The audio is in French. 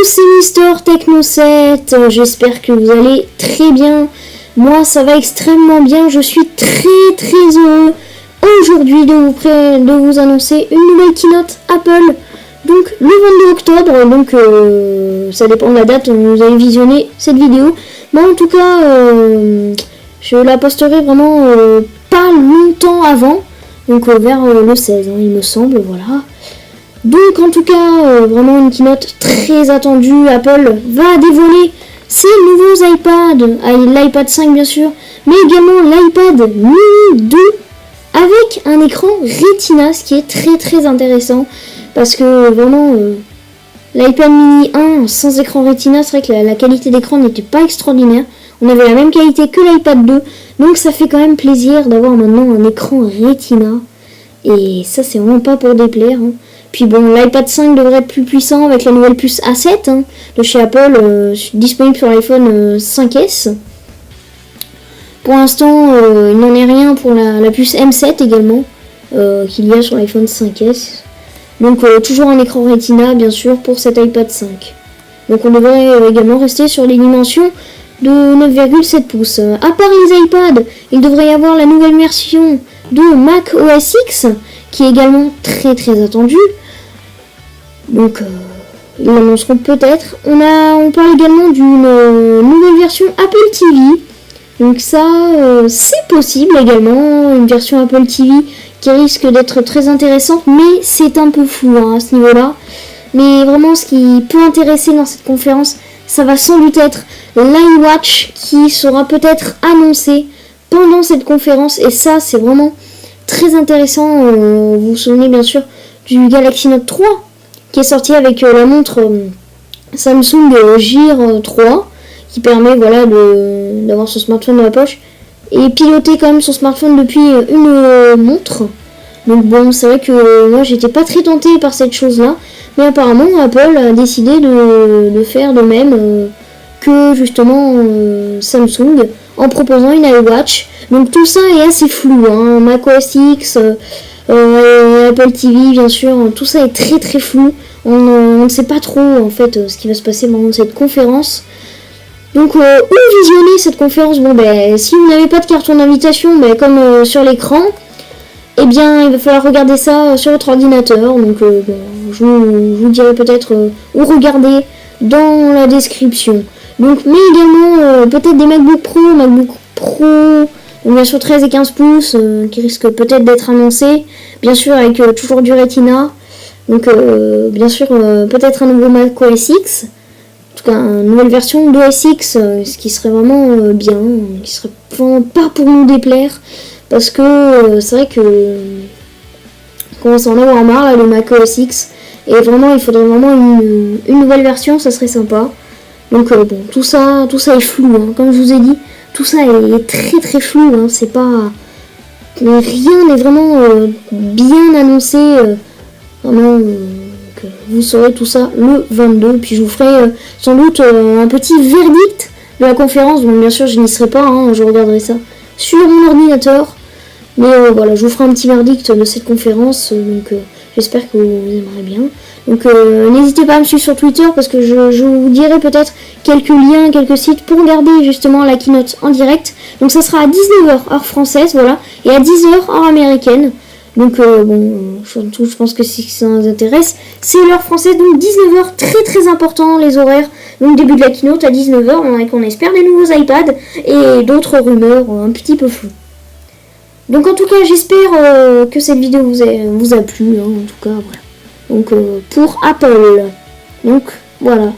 c'est Mister Techno7, j'espère que vous allez très bien. Moi ça va extrêmement bien, je suis très heureux aujourd'hui de vous annoncer une nouvelle keynote Apple. Donc le 22 octobre, donc ça dépend de la date où vous allez visionner cette vidéo. Mais en tout cas, je la posterai vraiment pas longtemps avant, donc vers le 16, il me semble, voilà. Donc en tout cas, vraiment une keynote très attendue. Apple va dévoiler ses nouveaux iPads, l'iPad 5 bien sûr, mais également l'iPad mini 2 avec un écran Retina, ce qui est très intéressant, parce que vraiment l'iPad mini 1 sans écran Retina, c'est vrai que la qualité d'écran n'était pas extraordinaire. On avait la même qualité que l'iPad 2, donc ça fait quand même plaisir d'avoir maintenant un écran Retina, et ça c'est vraiment pas pour déplaire, Puis bon, l'iPad 5 devrait être plus puissant avec la nouvelle puce A7 de chez Apple, disponible sur l'iPhone 5S. Pour l'instant, il n'en est rien pour la puce M7 également, qu'il y a sur l'iPhone 5S. Donc toujours un écran Retina bien sûr pour cet iPad 5. Donc on devrait également rester sur les dimensions de 9,7 pouces. À part les iPads, il devrait y avoir la nouvelle version de Mac OS X, qui est également très attendue. Donc ils l'annonceront peut-être. On parle également d'une nouvelle version Apple TV. Donc ça, c'est possible également, une version Apple TV qui risque d'être très intéressante, mais c'est un peu flou à ce niveau-là. Mais vraiment, ce qui peut intéresser dans cette conférence, ça va sans doute être l'iWatch qui sera peut-être annoncé pendant cette conférence. Et ça, c'est vraiment très intéressant. Vous vous souvenez bien sûr du Galaxy Note 3 qui est sorti avec la montre Samsung Gear 3 qui permet d'avoir son smartphone dans la poche et piloter quand même son smartphone depuis une montre. Donc bon, c'est vrai que moi j'étais pas très tentée par cette chose-là, mais apparemment Apple a décidé de faire de même que justement Samsung en proposant une iWatch. Donc tout ça est assez flou, Mac OS X, Apple TV bien sûr, tout ça est très flou. On ne sait pas trop en fait ce qui va se passer pendant cette conférence. Donc où visionner cette conférence? Bon si vous n'avez pas de carton d'invitation, comme sur l'écran, eh bien il va falloir regarder ça sur votre ordinateur. Donc je vous dirai peut-être où regarder dans la description. Donc mais également peut-être des MacBook Pro, bien sûr 13 et 15 pouces qui risquent peut-être d'être annoncés, bien sûr avec toujours du Retina. Donc bien sûr peut-être un nouveau Mac OS X, en tout cas une nouvelle version d'OS X, ce qui serait vraiment bien, qui serait vraiment pas pour nous déplaire, parce que c'est vrai que on commence à en avoir marre là, le Mac OS X, et vraiment il faudrait vraiment une nouvelle version, ça serait sympa. Donc bon, tout ça est flou, comme je vous ai dit, tout ça est très flou, c'est pas, rien n'est vraiment bien annoncé. Vraiment, vous saurez tout ça le 22, puis je vous ferai sans doute un petit verdict de la conférence. Donc bien sûr je n'y serai pas, je regarderai ça sur mon ordinateur, mais voilà, je vous ferai un petit verdict de cette conférence, donc j'espère que vous aimerez bien. Donc n'hésitez pas à me suivre sur Twitter, parce que je vous dirai peut-être quelques liens, quelques sites pour regarder justement la keynote en direct. Donc ça sera à 19h heure française, voilà, et à 10h heure américaine. Donc je pense que si ça nous intéresse, c'est l'heure française, donc 19h, très important les horaires. Donc début de la keynote à 19h, on espère des nouveaux iPads et d'autres rumeurs un petit peu floues. Donc en tout cas j'espère que cette vidéo vous a plu, en tout cas voilà. Donc pour Apple. Donc voilà.